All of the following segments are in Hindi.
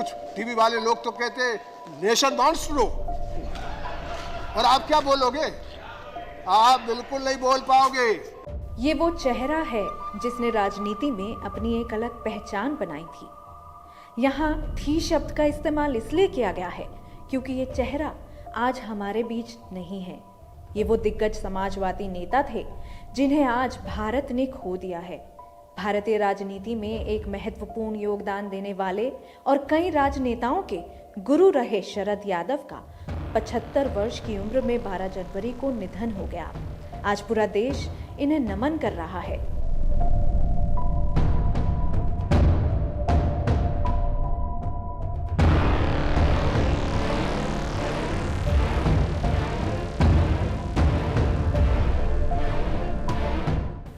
कुछ टीवी वाले लोग तो कहते नेशन वॉन्ट्स टू नो, और आप क्या बोलोगे? आप बिल्कुल नहीं बोल पाओगे। ये वो चेहरा है जिसने राजनीति में अपनी एक अलग पहचान बनाई थी। यहाँ थी शब्द का इस्तेमाल इसलिए किया गया है क्योंकि ये चेहरा आज हमारे बीच नहीं है। ये वो दिग्गज समाजवादी नेता थे जिन्हें आज भारत ने खो दिया है। भारतीय राजनीति में एक महत्वपूर्ण योगदान देने वाले और कई राजनेताओं के गुरु रहे शरद यादव का 75 वर्ष की उम्र में 12 जनवरी को निधन हो गया। आज पूरा देश इन्हें नमन कर रहा है।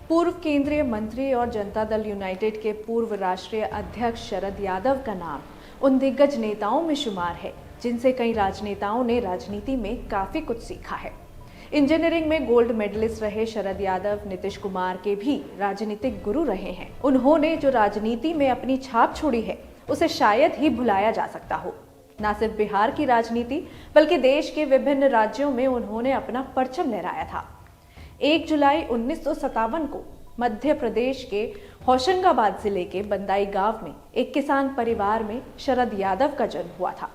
पूर्व केंद्रीय मंत्री और जनता दल यूनाइटेड के पूर्व राष्ट्रीय अध्यक्ष शरद यादव का नाम उन दिग्गज नेताओं में शुमार है जिनसे कई राजनेताओं ने राजनीति में काफी कुछ सीखा है। इंजीनियरिंग में गोल्ड मेडलिस्ट रहे शरद यादव नीतीश कुमार के भी राजनीतिक गुरु रहे हैं। उन्होंने जो राजनीति में अपनी छाप छोड़ी है उसे शायद ही भुलाया जा सकता हो। न सिर्फ बिहार की राजनीति बल्कि देश के विभिन्न राज्यों में उन्होंने अपना परचम लहराया था। 1 जुलाई 1957 को मध्य प्रदेश के होशंगाबाद जिले के बंदाई गांव में एक किसान परिवार में शरद यादव का जन्म हुआ था।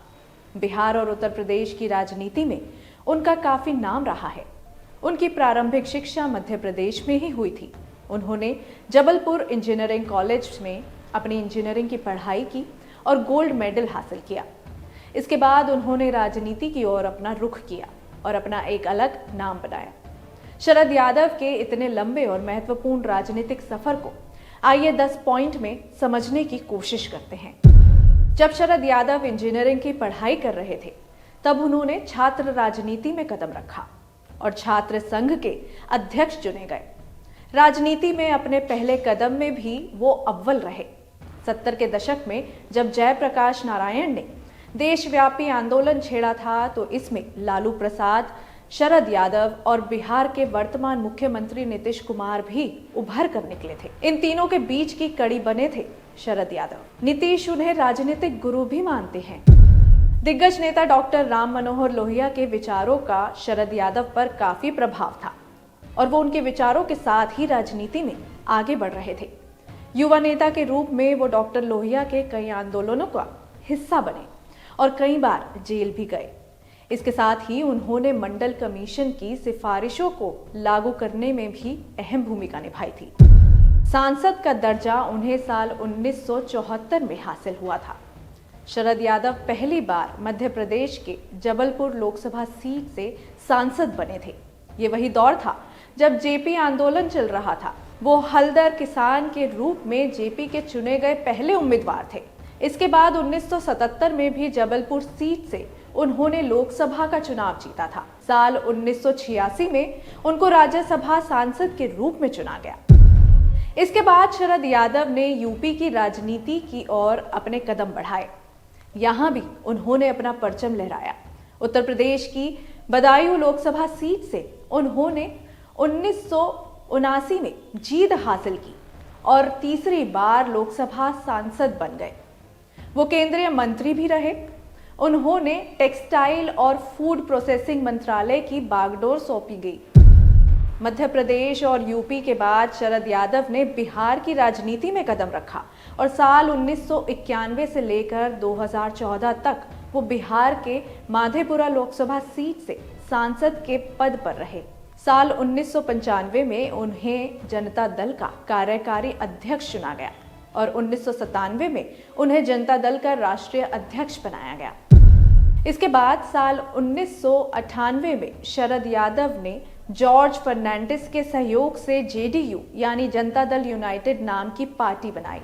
बिहार और उत्तर प्रदेश की राजनीति में उनका काफी नाम रहा है। उनकी प्रारंभिक शिक्षा मध्य प्रदेश में ही हुई थी। उन्होंने जबलपुर इंजीनियरिंग कॉलेज में अपनी इंजीनियरिंग की पढ़ाई की और गोल्ड मेडल हासिल किया। इसके बाद उन्होंने राजनीति की ओर अपना रुख किया और अपना एक अलग नाम बनाया। शरद यादव के इतने लंबे और महत्वपूर्ण राजनीतिक सफर को आइए 10 पॉइंट में समझने की कोशिश करते हैं। जब शरद यादव इंजीनियरिंग की पढ़ाई कर रहे थे तब उन्होंने छात्र राजनीति में कदम रखा और छात्र संघ के अध्यक्ष चुने गए। राजनीति में अपने पहले कदम में भी वो अव्वल रहे। 70 के दशक में जब जयप्रकाश नारायण ने देशव्यापी आंदोलन छेड़ा था तो इसमें लालू प्रसाद, शरद यादव और बिहार के वर्तमान मुख्यमंत्री नीतीश कुमार भी उभर कर निकले थे। इन तीनों के बीच की कड़ी बने थे शरद यादव। नीतीश उन्हें राजनीतिक गुरु भी मानते हैं। दिग्गज नेता डॉक्टर राम मनोहर लोहिया के विचारों का शरद यादव पर काफी प्रभाव था और वो उनके विचारों के साथ ही राजनीति में आगे बढ़ रहे थे। युवा नेता के रूप में वो डॉक्टर लोहिया के कई आंदोलनों का हिस्सा बने और कई बार जेल भी गए। इसके साथ ही उन्होंने मंडल कमीशन की सिफारिशों को लागू करने में भी अहम भूमिका निभाई थी। सांसद का दर्जा उन्हें साल 1974 में हासिल हुआ था। शरद यादव पहली बार मध्य प्रदेश के जबलपुर लोकसभा सीट से सांसद बने थे। ये वही दौर था जब जेपी आंदोलन चल रहा था। वो हलदर किसान के रूप में जेपी के चुने गए पहले उम्मीदवार थे। इसके बाद 1977 में भी जबलपुर सीट से उन्होंने लोकसभा का चुनाव जीता था। साल 1986 में उनको राज्यसभा सांसद के रूप में चुना गया। इसके बाद शरद यादव ने यूपी की राजनीति की ओर अपने कदम बढ़ाए। यहाँ भी उन्होंने अपना परचम लहराया। उत्तर प्रदेश की बदायूं लोकसभा सीट से उन्होंने 1979 में जीत हासिल की और तीसरी बार लोकसभा सांसद बन गए। वो केंद्रीय मंत्री भी रहे। उन्होंने टेक्सटाइल और फूड प्रोसेसिंग मंत्रालय की बागडोर सौंपी गई। मध्य प्रदेश और यूपी के बाद शरद यादव ने बिहार की राजनीति में कदम रखा और साल 1991 से लेकर 2014 तक वो बिहार के माधेपुरा लोकसभा सीट से सांसद के पद पर रहे। साल 1995 में उन्हें जनता दल का कार्यकारी अध्यक्ष चुना गया और 1997 में उन्हें जनता दल का राष्ट्रीय अध्यक्ष बनाया गया। इसके बाद साल 1998 में शरद यादव ने जॉर्ज फर्नांडिस के सहयोग से जेडीयू यानी जनता दल यूनाइटेड नाम की पार्टी बनाई।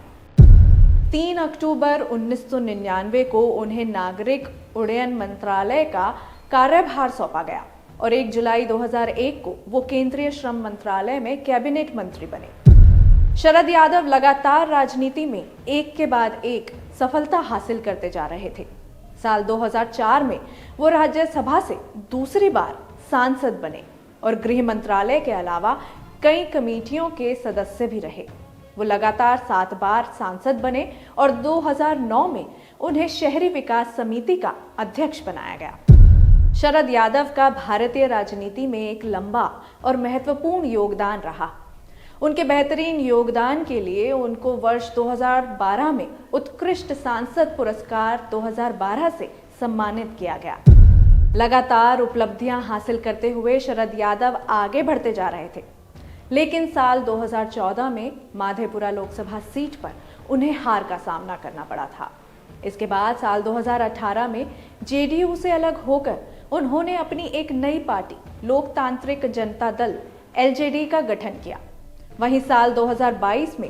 3 अक्टूबर 1999 को उन्हें नागरिक उड्डयन मंत्रालय का कार्यभार सौंपा गया और 1 जुलाई 2001 को वो केंद्रीय श्रम मंत्रालय में कैबिनेट मंत्री बने। शरद यादव लगातार राजनीति में एक के बाद एक सफलता हासिल करते जा रहे थे। साल 2004 में वो राज्यसभा से दूसरी बार सांसद बने और गृह मंत्रालय के अलावा कई कमेटियों के सदस्य भी रहे। वो लगातार 7 बार सांसद बने और 2009 में उन्हें शहरी विकास समिति का अध्यक्ष बनाया गया। शरद यादव का भारतीय राजनीति में एक लंबा और महत्वपूर्ण योगदान रहा। उनके बेहतरीन योगदान के लिए उनको वर्ष 2012 में उत्कृष्ट सांसद पुरस्कार 2012 से सम्मानित किया गया। लगातार उपलब्धियां हासिल करते हुए शरद यादव आगे बढ़ते जा रहे थे, लेकिन साल 2014 में माधेपुरा लोकसभा सीट पर उन्हें हार का सामना करना पड़ा था। इसके बाद साल 2018 में जेडीयू से अलग होकर उन्होंने अपनी एक नई पार्टी लोकतांत्रिक जनता दल एलजेडी का गठन किया। वहीं साल 2022 में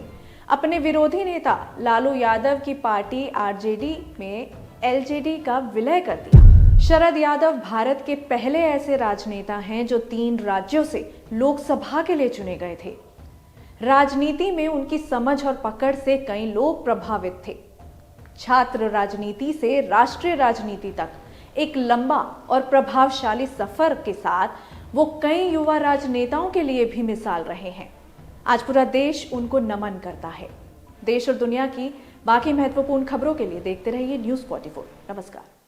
अपने विरोधी नेता लालू यादव की पार्टी आरजेडी में एलजेडी का विलय कर दिया। शरद यादव भारत के पहले ऐसे राजनेता हैं जो 3 राज्यों से लोकसभा के लिए चुने गए थे। राजनीति में उनकी समझ और पकड़ से कई लोग प्रभावित थे। छात्र राजनीति से राष्ट्रीय राजनीति तक एक लंबा और प्रभावशाली सफर के साथ वो कई युवा राजनेताओं के लिए भी मिसाल रहे हैं। आज पूरा देश उनको नमन करता है। देश और दुनिया की बाकी महत्वपूर्ण खबरों के लिए देखते रहिए न्यूज़ 44। नमस्कार।